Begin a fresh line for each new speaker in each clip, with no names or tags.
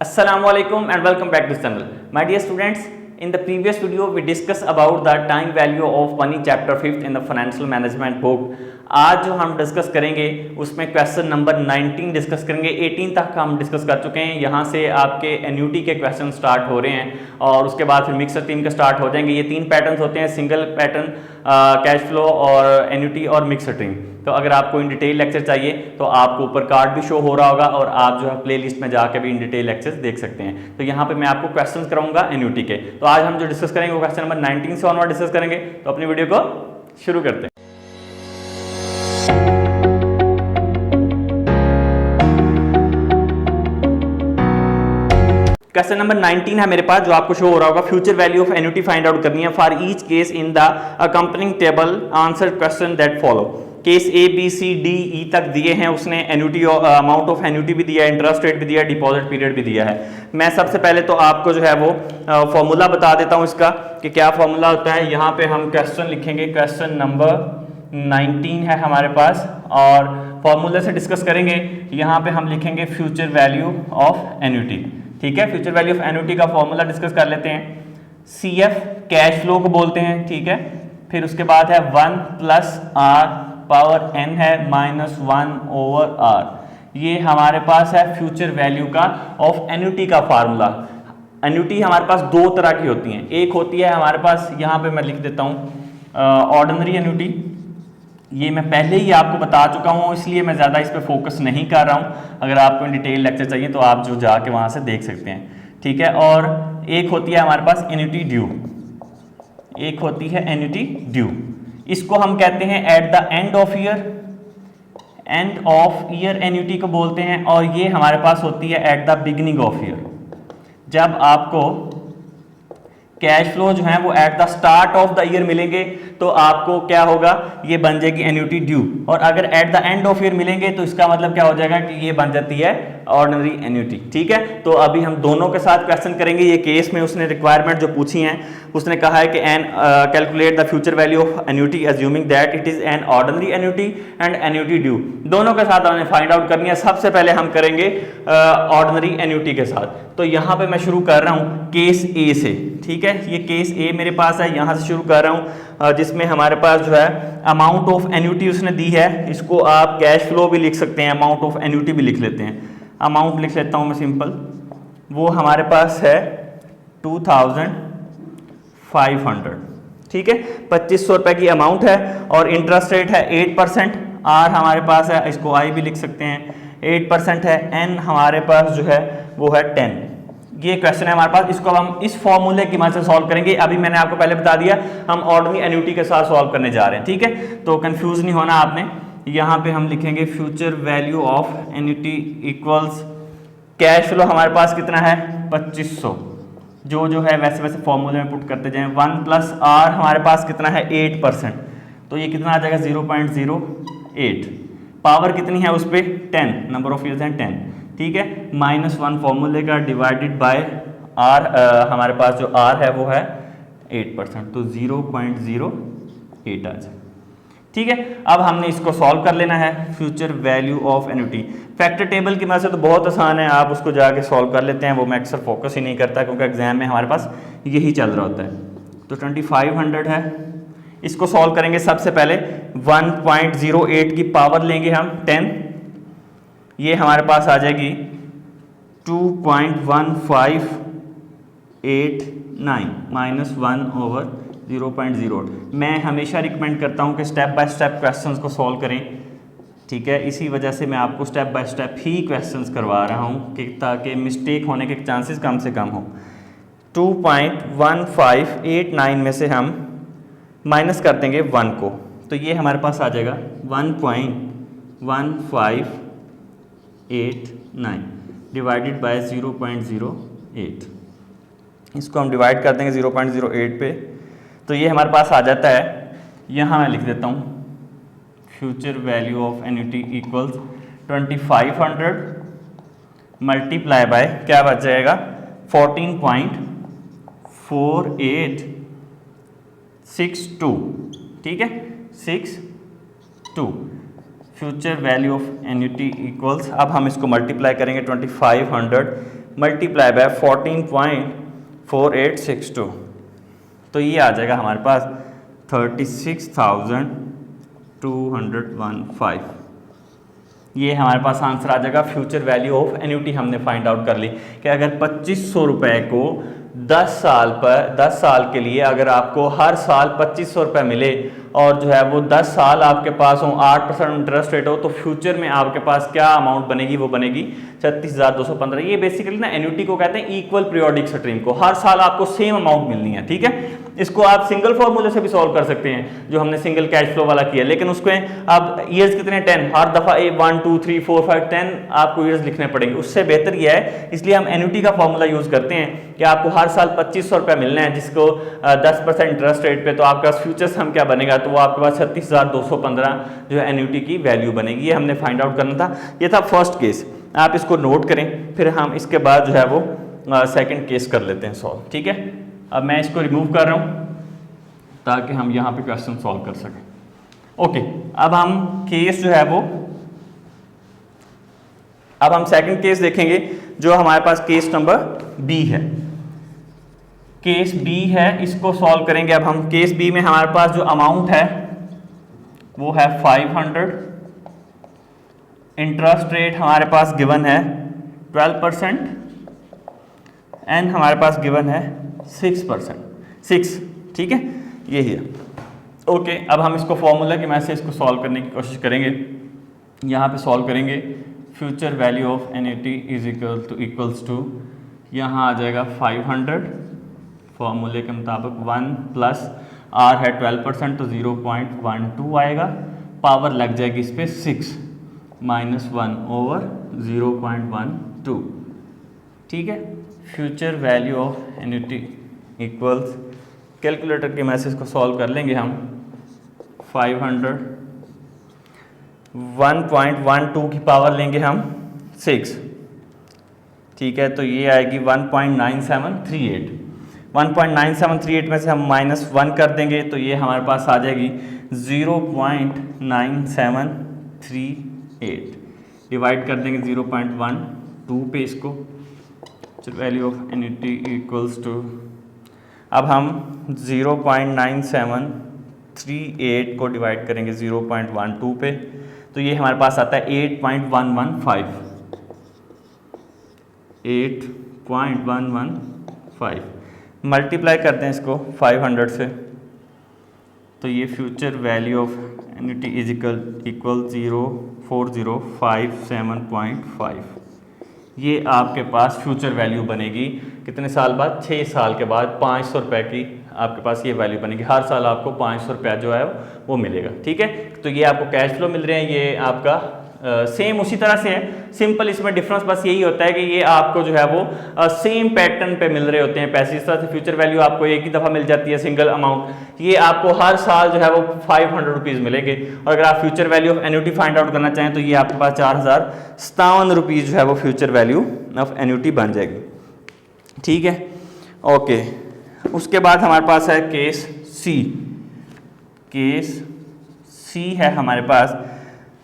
Assalamualaikum and welcome back to this channel. My dear students, in the previous video we discussed about the time value of money chapter 5th in the financial management book. आज जो हम discuss करेंगे उसमें question number 19 discuss करेंगे। 18 तक हम discuss कर चुके हैं। यहाँ से आपके एन्युटी के क्वेश्चन स्टार्ट हो रहे हैं और उसके बाद फिर मिक्सर थीम के स्टार्ट हो जाएंगे। ये तीन पैटर्न्स होते हैं, सिंगल पैटर्न, कैश फ्लो और एन्युटी और मिक्सर थीम। तो अगर आपको इन डिटेल लेक्चर चाहिए तो आपको ऊपर कार्ड भी शो हो रहा होगा और आप जो है प्ले लिस्ट में जाकर भी इन डिटेल लेक्चर्स देख सकते हैं। तो यहाँ पे मैं आपको क्वेश्चंस कराऊंगा एन्युटी के। तो आज हम जो डिस्कस करेंगे वो क्वेश्चन नंबर 19 से ऑनवर्ड डिस्कस करेंगे। तो अपनी वीडियो को शुरू करते हैं। क्वेश्चन नंबर 19 है मेरे पास, जो आपको शो हो रहा होगा। Future value of annuity find out करनी है for each case in the accompanying table. Answer question that follow. Case A B C D E तक दिए हैं उसने। एन्युटी अमाउंट ऑफ एन्युटी भी दिया है, इंटरेस्ट रेट भी दिया है, डिपॉजिट पीरियड भी दिया है। मैं सबसे पहले तो आपको जो है वो फॉर्मूला बता देता हूँ इसका कि क्या फॉर्मूला होता है। यहाँ पे हम क्वेश्चन लिखेंगे, क्वेश्चन नंबर 19 है हमारे पास और फॉर्मूले से डिस्कस करेंगे। यहाँ पे हम लिखेंगे फ्यूचर वैल्यू ऑफ एन्युटी। ठीक है, फ्यूचर वैल्यू ऑफ एन्युटी का फॉर्मूला डिस्कस कर लेते हैं। सी एफ कैश फ्लो को बोलते हैं। ठीक है, फिर उसके बाद है 1 प्लस आर पावर एन है -1 ओवर आर। ये हमारे पास है फ्यूचर वैल्यू का ऑफ एन्युटी का फार्मूला। एन्युटी हमारे पास दो तरह की होती हैं। एक होती है हमारे पास, यहाँ पे मैं लिख देता हूँ ऑर्डिनरी एन्युटी। ये मैं पहले ही आपको बता चुका हूँ, इसलिए मैं ज़्यादा इस पर फोकस नहीं कर रहा हूँ। अगर आपको इन डिटेल लेक्चर चाहिए तो आप जो जाके वहाँ से देख सकते हैं। ठीक है, और एक होती है हमारे पास एन्युटी ड्यू। एक होती है एन्युटी ड्यू, इसको हम कहते हैं at the end of year. End of year annuity को बोलते हैं। और ये हमारे पास होती है at the beginning of year. जब आपको कैश फ्लो जो है वो at the start of the year मिलेंगे तो आपको क्या होगा, ये बन जाएगी एन्युटी ड्यू। और अगर at the end of year मिलेंगे तो इसका मतलब क्या हो जाएगा कि ये बन जाती है ऑर्डिनरी एन्युटी। ठीक है, तो अभी हम दोनों के साथ क्वेश्चन करेंगे। ये केस में उसने रिक्वायरमेंट जो पूछी है, उसने कहा है कि calculate the future value of annuity assuming that it is an ordinary annuity and annuity due. दोनों के साथ हमें फाइंड आउट करनी है। सबसे पहले हम करेंगे ऑर्डिनरी एन्युटी के साथ। तो यहाँ पे मैं शुरू कर रहा हूँ केस ए से। ठीक है, ये केस ए मेरे पास है, यहाँ से शुरू कर रहा हूँ, जिसमें हमारे पास जो है अमाउंट ऑफ एन्युटी उसने दी है। इसको आप कैश फ्लो भी लिख सकते हैं, अमाउंट ऑफ एन्युटी भी लिख लेते हैं। अमाउंट लिख लेता हूँ मैं सिंपल, वो हमारे पास है 2500। ठीक है, 2500 रुपये की अमाउंट है और इंटरेस्ट रेट है 8%। आर हमारे पास है, इसको आई भी लिख सकते हैं, 8% है। एन हमारे पास जो है वो है 10। ये क्वेश्चन है हमारे पास, इसको हम इस फॉर्मूले की मदद से सॉल्व करेंगे। अभी मैंने आपको पहले बता दिया हम ऑर्डिनरी एन्युटी के साथ सॉल्व करने जा रहे हैं। ठीक है, तो कंफ्यूज नहीं होना आपने। यहाँ पे हम लिखेंगे future value of annuity equals cash flow हमारे पास कितना है 2500। जो है वैसे वैसे फॉर्मूले में पुट करते जाएं। 1 प्लस आर हमारे पास कितना है 8%, तो ये कितना आ जाएगा 0.08। पावर कितनी है उस पर 10, नंबर ऑफ ईयर्स हैं 10। ठीक है, -1 फॉर्मूले का डिवाइडेड बाय आर, हमारे पास जो आर है वो है 8%, तो 0.08 आ जाए। ठीक है, अब हमने इसको सॉल्व कर लेना है future value of annuity. Factor table की मदद से तो बहुत आसान है, आप उसको जाके सॉल्व कर लेते हैं। वो मैं अक्सर फोकस ही नहीं करता क्योंकि एग्जाम में हमारे पास यही चल रहा होता है। तो 2500 है, इसको सॉल्व करेंगे। सबसे पहले 1.08 की पावर लेंगे हम 10, ये हमारे पास आ जाएगी 2.1589 -1 ओवर 0.08। मैं हमेशा रिकमेंड करता हूँ कि स्टेप बाय स्टेप क्वेश्चंस को सॉल्व करें। ठीक है, इसी वजह से मैं आपको step by step he questions करवा रहा हूँ कि ताकि मिस्टेक होने के चांसेस कम से कम हो। 2.1589 में से हम माइनस कर देंगे 1 को, तो ये हमारे पास आ जाएगा 1.1589 डिवाइडेड बाय 0.08। इसको हम डिवाइड कर देंगे 0.08 पे, तो ये हमारे पास आ जाता है। यहाँ मैं लिख देता हूँ future value of annuity equals 2500 multiply by क्या बच जाएगा 14.4862। ठीक है, 62 future value of annuity equals, अब हम इसको मल्टीप्लाई करेंगे 2500 मल्टीप्लाई बाय 14.4862, तो ये आ जाएगा हमारे पास 36,215। ये हमारे पास आंसर आ जाएगा। फ्यूचर वैल्यू ऑफ एन्युटी हमने फाइंड आउट कर ली कि अगर 2500 रुपये को 10 साल के लिए अगर आपको हर साल 2500 रुपये मिले और जो है वो 10 साल आपके पास हो, 8% इंटरेस्ट रेट हो, तो फ्यूचर में आपके पास क्या अमाउंट बनेगी, वो बनेगी 36,215। ये बेसिकली ना एन्युटी को कहते हैं इक्वल पीरियोडिक स्ट्रीम को, हर साल आपको सेम अमाउंट मिलनी है, ठीक है। इसको आप सिंगल फॉर्मूले से भी सॉल्व कर सकते हैं जो हमने सिंगल कैश फ्लो वाला किया, लेकिन उसको अब ईयर्स कितने 10, हर दफा 1 2 3 4 5 10 आपको ईयर्स लिखने पड़ेंगे, उससे बेहतर यह है, इसलिए हम एन्युटी का फॉर्मूला यूज करते हैं कि आपको हर साल 2500 रुपये मिलना है जिसको 10% इंटरेस्ट रेट पे, तो आपका फ्यूचर सम क्या बनेगा, तो वो आपके पास 36,215 जो है एन्युटी की वैल्यू बनेगी। ये हमने फाइंड आउट करना था। ये था फर्स्ट केस, आप इसको नोट करें, फिर हम इसके बाद जो है वो सेकंड केस कर लेते हैं सॉल्व, ठीक है। अब मैं इसको रिमूव कर रहा हूं ताकि हम यहाँ पे क्वेश्चन सॉल्व कर सकें। ओके, अब हम केस जो है वो, अब हम सेकंड केस देखेंगे जो हमारे पास केस नंबर बी है। केस बी है, इसको सॉल्व करेंगे। अब हम केस बी में हमारे पास जो अमाउंट है वो है 500, इंटरेस्ट रेट हमारे पास गिवन है 12% एंड हमारे पास गिवन है 6%, ठीक है, यही है। ओके, अब हम इसको फॉर्मूला की मदद से इसको सॉल्व करने की कोशिश करेंगे। यहाँ पे सॉल्व करेंगे, future value of annuity is equals to, यहाँ आ जाएगा 500, फॉर्मूले के मुताबिक 1 प्लस आर है 12% तो 0.12 आएगा, पावर लग जाएगी इस पर 6 माइनस 1 ओवर 0.12, ठीक है। Future value of annuity equals, calculator के मैसेज को सॉल्व कर लेंगे हम, 500 1.12 की पावर लेंगे हम 6, ठीक है, तो ये आएगी 1.9738। 1.9738 में से हम -1 कर देंगे तो ये हमारे पास आ जाएगी 0.9738, डिवाइड कर देंगे 0.12 पे इसको, value of annuity equals to, अब हम 0.9738 को डिवाइड करेंगे 0.12 पे, तो ये हमारे पास आता है 8.115 मल्टीप्लाई करते हैं इसको 500 से, तो ये future value of annuity is equal 04057.5, ये आपके पास फ्यूचर वैल्यू बनेगी कितने साल बाद, 6 साल के बाद 500 रुपये की आपके पास ये वैल्यू बनेगी। हर साल आपको 500 रुपया जो है वो मिलेगा, ठीक है। तो ये आपको कैश फ्लो मिल रहे हैं, ये आपका सेम उसी तरह से है, सिंपल इसमें डिफरेंस बस यही होता है कि ये आपको जो है वो सेम पैटर्न पे मिल रहे होते हैं पैसे। इस तरह से फ्यूचर वैल्यू आपको एक ही दफ़ा मिल जाती है सिंगल अमाउंट, ये आपको हर साल जो है वो 500 रुपीज़ मिलेंगे। और अगर आप future value of annuity find out करना चाहें तो ये आपके पास 4057 रुपीज़ जो है वो फ्यूचर वैल्यू ऑफ एन्युटी बन जाएगी, ठीक है। ओके, उसके बाद हमारे पास है केस सी। केस सी है हमारे पास।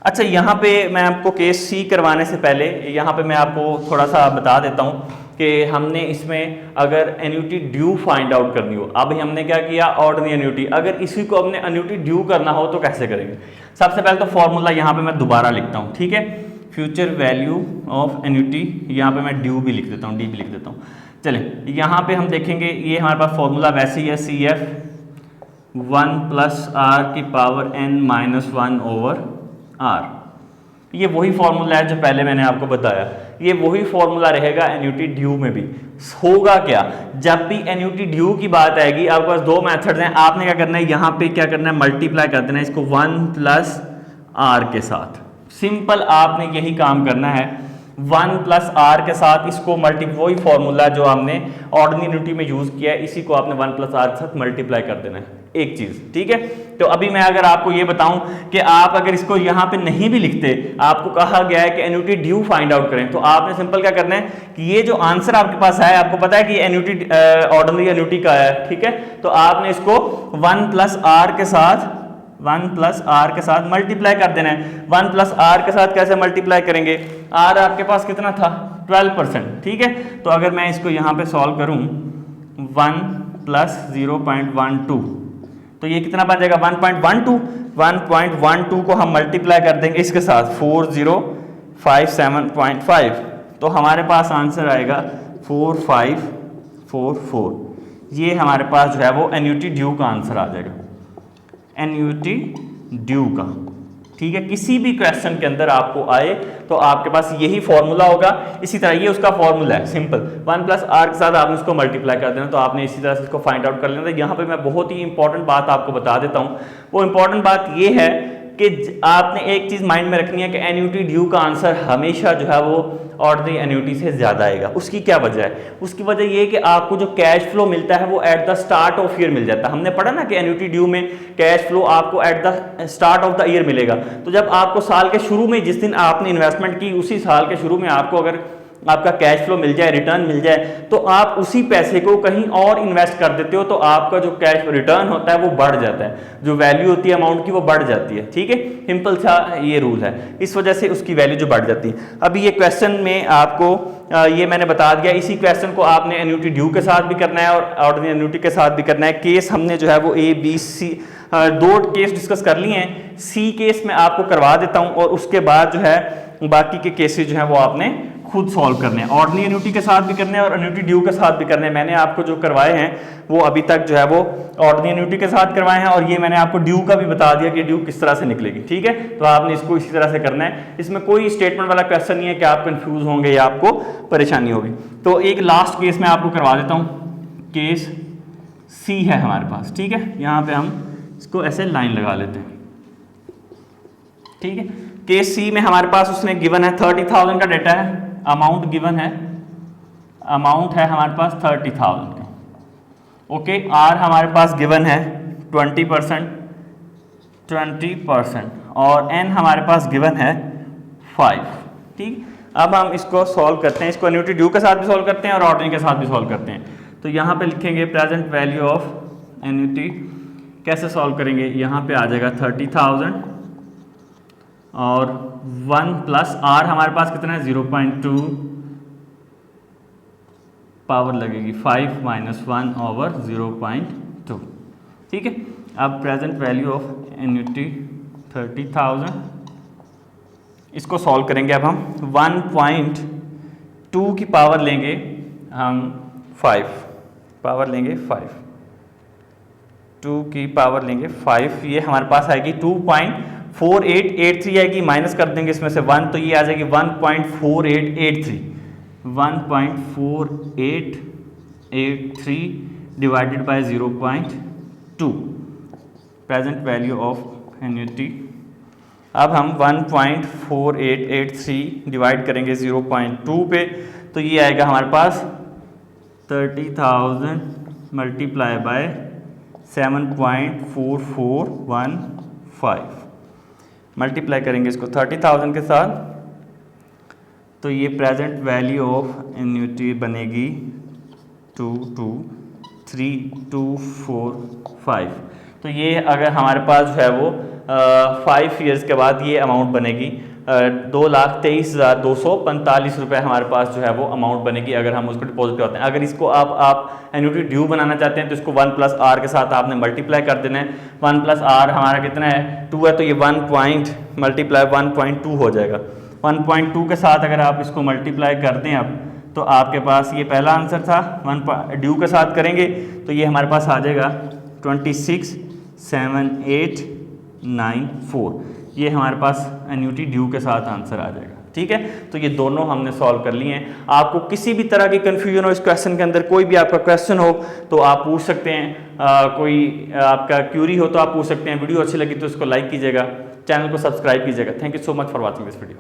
अच्छा, यहाँ पे मैं आपको केस सी करवाने से पहले यहाँ पे मैं आपको थोड़ा सा बता देता हूँ कि हमने इसमें अगर एन्युटी ड्यू फाइंड आउट करनी हो, अभी हमने क्या किया, ऑर्डिनरी एन्युटी, अगर इसी को हमने एन्युटी ड्यू करना हो तो कैसे करेंगे। सबसे पहले तो फॉर्मूला यहाँ पे मैं दोबारा लिखता हूँ, ठीक है। फ्यूचर वैल्यू ऑफ एन्युटी, यहाँ पे मैं ड्यू भी लिख देता हूँ, डी भी लिख देता हूँ। चले, यहाँ पे हम देखेंगे, ये हमारे पास फॉर्मूला वैसे ही है, सी एफ 1 प्लस आर की power n minus 1 over R. ये वही फॉर्मूला है जो पहले मैंने आपको बताया, ये वही फॉर्मूला रहेगा एन्युटी ड्यू में भी। होगा क्या, जब भी एन्युटी ड्यू की बात आएगी, आपके पास दो मेथड्स हैं, आपने क्या करना है, यहाँ पे क्या करना है, मल्टीप्लाई कर देना है इसको 1 प्लस आर के साथ। सिंपल आपने यही काम करना है, 1 प्लस आर के साथ इसको वही फॉर्मूला जो हमने ऑर्डिनरी एन्युटी में यूज किया है, इसी को आपने 1 प्लस आर के साथ मल्टीप्लाई कर देना है, एक चीज, ठीक है। तो अभी मैं अगर आपको ये बताऊं कि आप अगर इसको यहाँ पे नहीं भी लिखते, आपको कहा गया है कि एन्युटी ड्यू फाइंड आउट करें, तो आपने सिंपल क्या करना है कि ये जो आंसर आपके पास है, आपको पता है कि एन्युटी ऑर्डिनरी एन्युटी का है, ठीक है। तो आपने इसको 1 प्लस आर के साथ 1 प्लस आर के साथ मल्टीप्लाई कर देना है। 1 प्लस आर के साथ कैसे मल्टीप्लाई करेंगे, आर आपके पास कितना था 12%, ठीक है। तो अगर मैं इसको यहाँ पे सॉल्व करूँ 1 प्लस 0.12 तो ये कितना बन जाएगा 1.12 को हम मल्टीप्लाई कर देंगे इसके साथ 4057.5 तो हमारे पास आंसर आएगा 4544। ये हमारे पास जो है वो एन्युटी ड्यू का आंसर आ जाएगा, एन्युटी ड्यू का, ठीक है। किसी भी क्वेश्चन के अंदर आपको आए तो आपके पास यही फॉर्मूला होगा। इसी तरह ये उसका फॉर्मूला है, सिंपल 1 प्लस आर के साथ आपने इसको मल्टीप्लाई कर देना, तो आपने इसी तरह से इसको फाइंड आउट कर लेना। यहाँ पे मैं बहुत ही इंपॉर्टेंट बात आपको बता देता हूँ। वो इंपॉर्टेंट बात ये है कि आपने एक चीज़ माइंड में रखनी है कि एन्युटी ड्यू का आंसर हमेशा जो है वो ऑर्डिनरी एन्युटी से ज़्यादा आएगा। उसकी क्या वजह है, उसकी वजह ये है कि आपको जो कैश फ्लो मिलता है वो at the start of year मिल जाता है। हमने पढ़ा ना कि एन्युटी ड्यू में कैश फ्लो आपको at the start of the year मिलेगा। तो जब आपको साल के शुरू में जिस दिन आपने इन्वेस्टमेंट की उसी साल के शुरू में आपको अगर आपका कैश फ्लो मिल जाए, रिटर्न मिल जाए, तो आप उसी पैसे को कहीं और इन्वेस्ट कर देते हो, तो आपका जो कैश रिटर्न होता है वो बढ़ जाता है, जो वैल्यू होती है अमाउंट की वो बढ़ जाती है, ठीक है। सिंपल सा ये रूल है, इस वजह से उसकी वैल्यू जो बढ़ जाती है। अभी ये क्वेश्चन में आपको ये मैंने बता दिया, इसी क्वेश्चन को आपने एन्युटी ड्यू के साथ भी करना है और ऑर्डिनरी एन्युटी के साथ भी करना है। केस हमने जो है वो A B C 2 case discuss कर लिए हैं। सी केस में आपको करवा देता हूँ और उसके बाद जो है बाकी के केसेस जो है वो आपने खुद सॉल्व करने हैं। ऑर्डिनरी एन्युटी के साथ भी करने हैं और एन्युटी ड्यू के साथ भी करने हैं। मैंने आपको जो करवाए हैं वो अभी तक जो है वो ऑर्डिनरी एन्युटी के साथ करवाए हैं और ये मैंने आपको ड्यू का भी बता दिया कि ड्यू किस तरह से निकलेगी, ठीक है। तो आपने इसको इसी तरह से करना है। इसमें कोई स्टेटमेंट वाला क्वेश्चन नहीं है कि आप कंफ्यूज होंगे या आपको परेशानी होगी। तो एक लास्ट केस मैं आपको करवा देता हूँ। केस सी है हमारे पास, ठीक है। यहाँ पे हम इसको ऐसे लाइन लगा लेते हैं, ठीक है। केस सी में हमारे पास उसने गिवन है 30,000 का डेटा है, अमाउंट गिवन है, अमाउंट है हमारे पास 30,000 का, ओके। आर हमारे पास गिवन है 20% और एन हमारे पास गिवन है 5, ठीक। अब हम इसको सॉल्व करते हैं, इसको एन्युटी ड्यू के साथ भी सॉल्व करते हैं और ऑर्डिनरी के साथ भी सॉल्व करते हैं। तो यहाँ पे लिखेंगे प्रेजेंट वैल्यू ऑफ एन्युटी, कैसे सॉल्व करेंगे, यहाँ पे आ जाएगा 30,000 और 1 प्लस आर हमारे पास कितना है 0.2, पावर लगेगी 5 माइनस 1 ओवर 0.2, ठीक है। अब प्रेजेंट वैल्यू ऑफ एन्युटी 30,000, इसको सॉल्व करेंगे। अब हम 1.2 की पावर लेंगे, हम 5 पावर लेंगे 5, 2 की पावर लेंगे 5, ये हमारे पास आएगी 2.4883 आएगी, माइनस कर देंगे इसमें से 1 तो ये आ जाएगी 1.4883 divided by 0.2 present value of annuity. अब हम 1.4883 डिवाइड करेंगे 0.2 पे, तो ये आएगा हमारे पास 30,000 मल्टीप्लाई बाय 7.4415, मल्टीप्लाई करेंगे इसको 30,000 के साथ, तो ये प्रेजेंट वैल्यू ऑफ एन्युटी बनेगी 223,245। तो ये अगर हमारे पास जो है वो 5 ईयर्स के बाद ये अमाउंट बनेगी 2,23,245 रुपये हमारे पास जो है वो अमाउंट बनेगी अगर हम उसको डिपॉजिट करते हैं। अगर इसको आप एन्युटी ड्यू बनाना चाहते हैं तो इसको 1 प्लस आर के साथ आपने मल्टीप्लाई कर देना है। 1 प्लस आर हमारा कितना है 2 है, तो ये 1.2 हो जाएगा। 1.2 के साथ अगर आप इसको मल्टीप्लाई कर दें अब, तो आपके पास ये पहला आंसर था। 1 ड्यू के साथ करेंगे तो ये हमारे पास आ जाएगा 26,7894, ये हमारे पास एन्युटी ड्यू के साथ आंसर आ जाएगा, ठीक है। तो ये दोनों हमने सॉल्व कर लिए हैं। आपको किसी भी तरह की कन्फ्यूजन हो इस क्वेश्चन के अंदर, कोई भी आपका क्वेश्चन हो तो आप पूछ सकते हैं, कोई आपका क्यूरी हो तो आप पूछ सकते हैं। वीडियो अच्छी लगी तो इसको लाइक कीजिएगा, चैनल को सब्सक्राइब कीजिएगा। Thank you so much for watching this video.